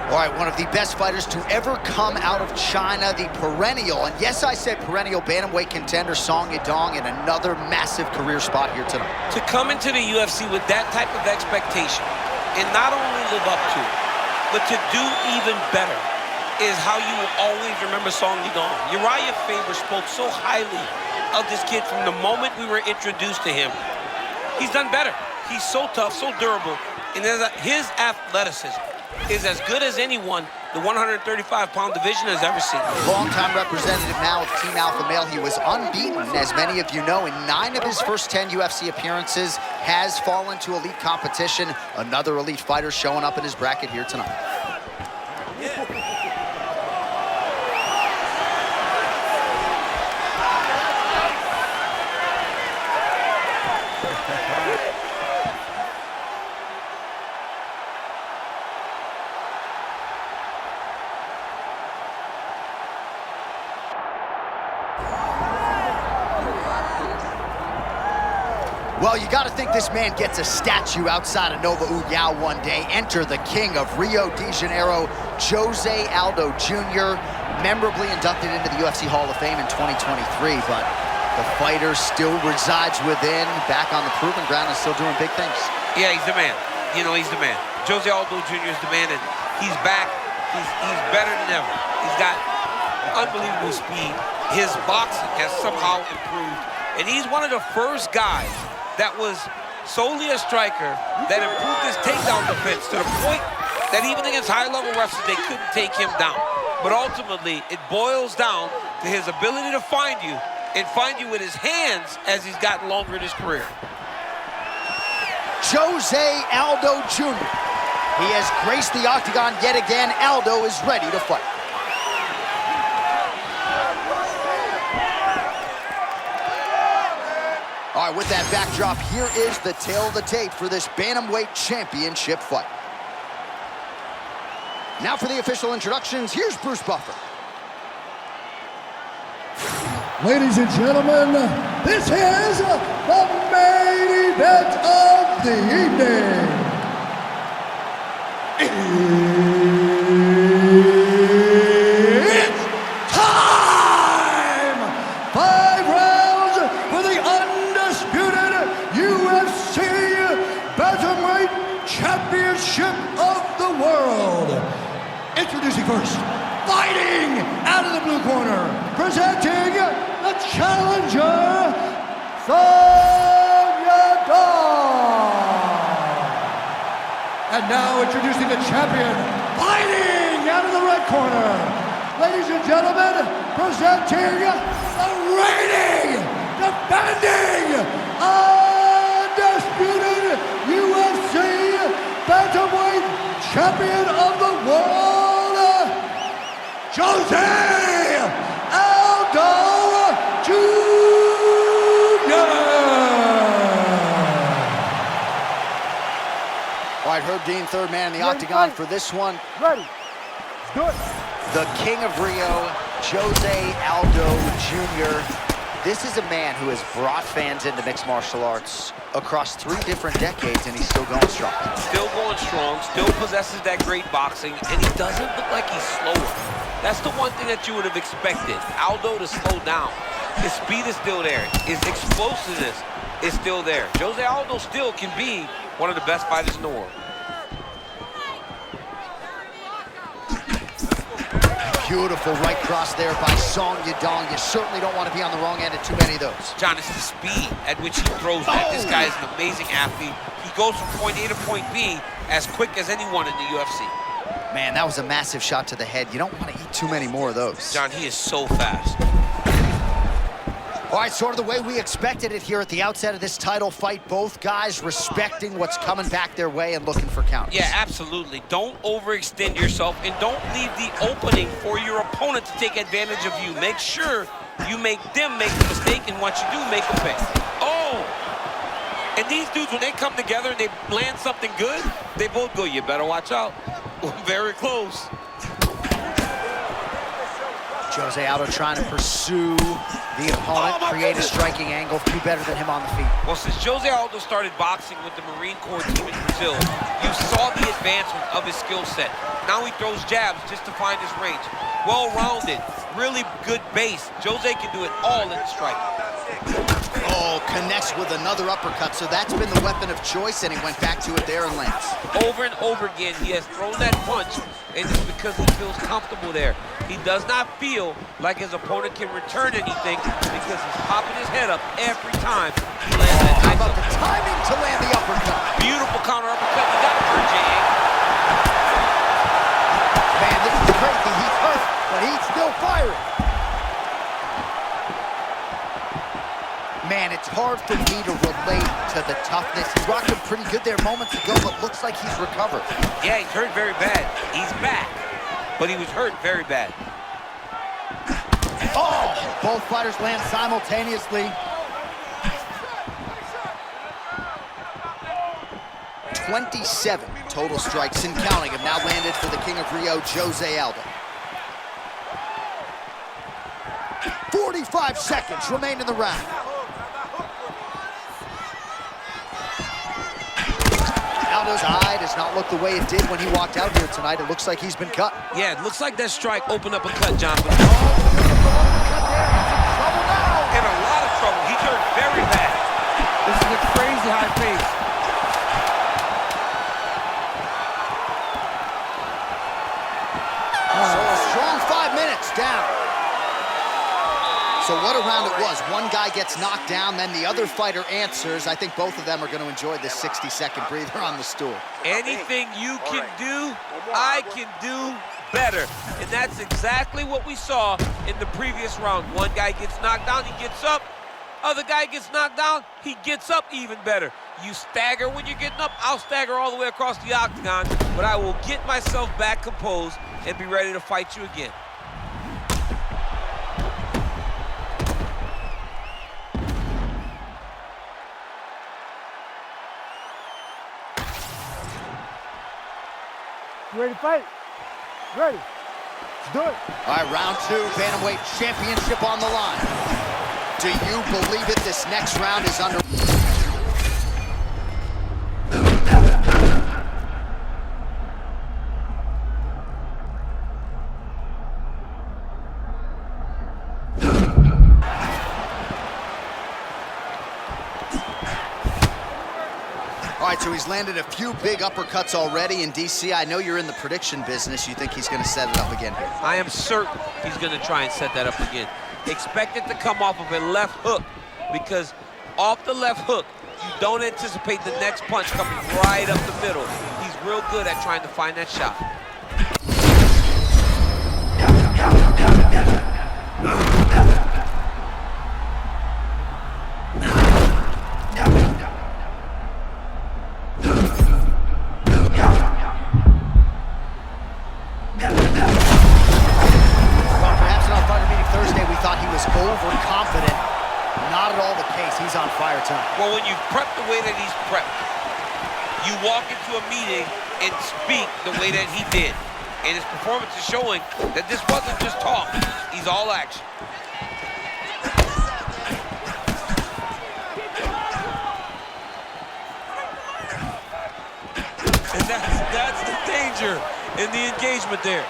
All right, one of the best fighters to ever come out of China, the perennial, and yes, I said perennial bantamweight contender, Song Yadong, in another massive career spot here tonight. To come into the UFC with that type of expectation and not only live up to it, but to do even better is how you will always remember Song Yadong. Uriah Faber spoke so highly of this kid from the moment we were introduced to him. He's done better. He's so tough, so durable, and his athleticism is as good as anyone the 135-pound division has ever seen. Long-time representative now of Team Alpha Male. He was unbeaten, as many of you know, in 9 of his first 10 UFC appearances, has fallen to elite competition. Another elite fighter showing up in his bracket here tonight. Well, you got to think this man gets a statue outside of Nova Uyao one day. Enter the king of Rio de Janeiro, Jose Aldo Jr., memorably inducted into the UFC Hall of Fame in 2023, but the fighter still resides within, back on the proven ground and still doing big things. Yeah, he's the man. You know, he's the man. Jose Aldo Jr. is the man, and he's back. He's better than ever. He's got unbelievable speed. His boxing has somehow improved, and he's one of the first guys that was solely a striker that improved his takedown defense to the point that even against high-level wrestlers, they couldn't take him down. But ultimately, it boils down to his ability to find you and find you with his hands as he's gotten longer in his career. Jose Aldo Jr. He has graced the octagon yet again. Aldo is ready to fight. All right, with that backdrop, here is the tail of the tape for this Bantamweight Championship fight. Now for the official introductions, here's Bruce Buffer. Ladies and gentlemen, this is the main event of the evening. It's time! 5 rounds for the undisputed UFC Bantamweight Championship of the world. Introducing first, fighting out of the blue corner, presenting the challenger, Song Yadong. And now introducing the champion, fighting out of the red corner. Ladies and gentlemen, presenting the reigning, defending, undisputed UFC Bantamweight Champion of the world, Jose Aldo Jr. All right, Herb Dean, third man in the octagon for this one. Ready. Good. The king of Rio, Jose Aldo Jr. This is a man who has brought fans into mixed martial arts across 3 different decades, and he's still going strong. Still going strong, still possesses that great boxing, and he doesn't look like he's slower. That's the one thing that you would have expected, Aldo to slow down. His speed is still there. His explosiveness is still there. Jose Aldo still can be one of the best fighters in the world. Beautiful right cross there by Song Yadong. You certainly don't want to be on the wrong end of too many of those. John, it's the speed at which he throws that. This guy is an amazing athlete. He goes from point A to point B as quick as anyone in the UFC. Man, that was a massive shot to the head. You don't want to eat too many more of those. John, he is so fast. All right, sort of the way we expected it here at the outset of this title fight. Both guys respecting what's coming back their way and looking for counters. Yeah, absolutely. Don't overextend yourself and don't leave the opening for your opponent to take advantage of you. Make sure you make them make the mistake, and once you do, make them pay. Oh! And these dudes, when they come together and they land something good, they both go, you better watch out. Very close. Jose Aldo trying to pursue the opponent, create a striking angle, few better than him on the feet. Well, since Jose Aldo started boxing with the Marine Corps team in Brazil, you saw the advancement of his skill set. Now he throws jabs just to find his range. Well-rounded, really good base. Jose can do it all in the strike. Oh, connects with another uppercut, so that's been the weapon of choice, and he went back to it there and lands. Over and over again, he has thrown that punch, and it's because he feels comfortable there. He does not feel like his opponent can return anything because he's popping his head up every time he lands that How nice about the uppercut. timing to land the uppercut? Beautiful counter uppercut. He got hurt, Jay. Man, this is crazy. He's hurt, but he's still firing. Man, it's hard for me to relate to the toughness. He's rocking pretty good there moments ago, but looks like he's recovered. Yeah, he's hurt very bad. He's back, but he was hurt very bad. Oh, both fighters land simultaneously. 27 total strikes and counting have now landed for the King of Rio, Jose Aldo. 45 seconds remain in the round. Aldo's eye does not look the way it did when he walked out here tonight. It looks like he's been cut. Yeah, it looks like that strike opened up a cut, John. But Oh, trouble now. in a lot of trouble. He turned very bad. This is a crazy high pace. So a strong 5 minutes down. So what a round it was. One guy gets knocked down, then the other fighter answers. I think both of them are going to enjoy this 60-second breather on the stool. Anything you can do, I can do better. And that's exactly what we saw in the previous round. One guy gets knocked down, he gets up. Other guy gets knocked down, he gets up even better. You stagger when you're getting up, I'll stagger all the way across the octagon, but I will get myself back composed and be ready to fight you again. You ready to fight? Ready. Let's do it. All right, round 2, Bantamweight Championship on the line. Do you believe it? This next round is under... All right, so he's landed a few big uppercuts already in DC. I know you're in the prediction business. You think he's going to set it up again here? I am certain he's going to try and set that up again. Expect it to come off of a left hook, because off the left hook, you don't anticipate the next punch coming right up the middle. He's real good at trying to find that shot. Overconfident. Not at all the case. He's on fire tonight. Well, when you prep the way that he's prepped, you walk into a meeting and speak the way that he did. And his performance is showing that this wasn't just talk. He's all action. And that's the danger in the engagement there.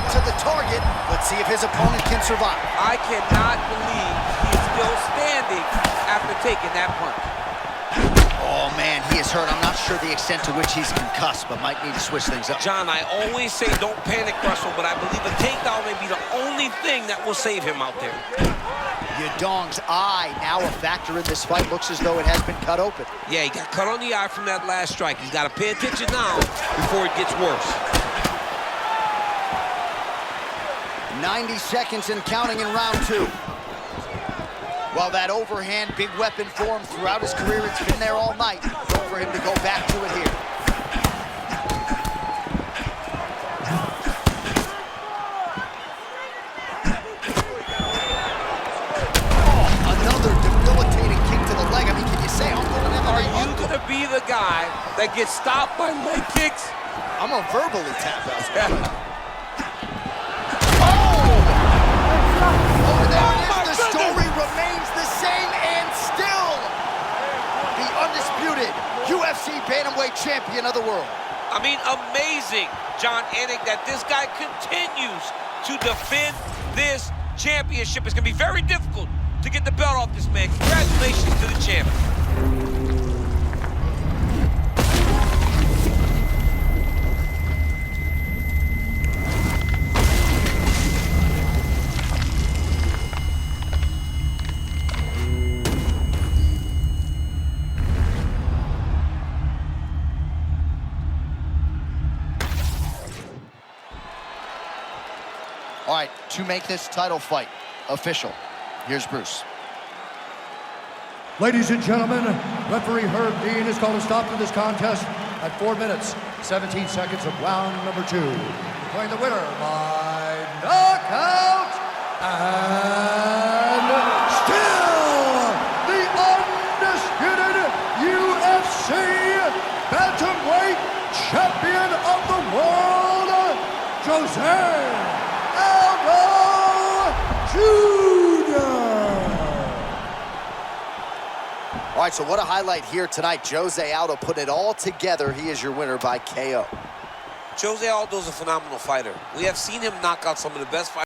To the target. Let's see if his opponent can survive. I cannot believe he's still standing after taking that punch. Oh man, he is hurt. I'm not sure the extent to which he's concussed, but might need to switch things up. John, I always say don't panic wrestle, but I believe a takedown may be the only thing that will save him out there. Yadong's eye now a factor in this fight. Looks as though it has been cut open. Yeah, he got cut on the eye from that last strike. He's got to pay attention now before it gets worse. 90 seconds and counting in round 2. Well, that overhand big weapon for him throughout his career, it's been there all night. Look for him to go back to it here. Oh, another debilitating kick to the leg. I mean, can you say Uncle? Are you going to be the guy that gets stopped by leg kicks I'm gonna verbally tap out. The story remains the same, and still the undisputed UFC bantamweight champion of the world. I mean, amazing, John Anik, that this guy continues to defend this championship. It's going to be very difficult to get the belt off this man. Congratulations to the champ. All right, to make this title fight official, here's Bruce. Ladies and gentlemen, referee Herb Dean has called a stop to this contest at 4 minutes, 17 seconds of round number 2. Declaring the winner by knockout, and still the undisputed UFC bantamweight champion of the world, Jose Aldo Jr. All right, so what a highlight here tonight. Jose Aldo putting it all together. He is your winner by KO. Jose Aldo's a phenomenal fighter. We have seen him knock out some of the best fighters.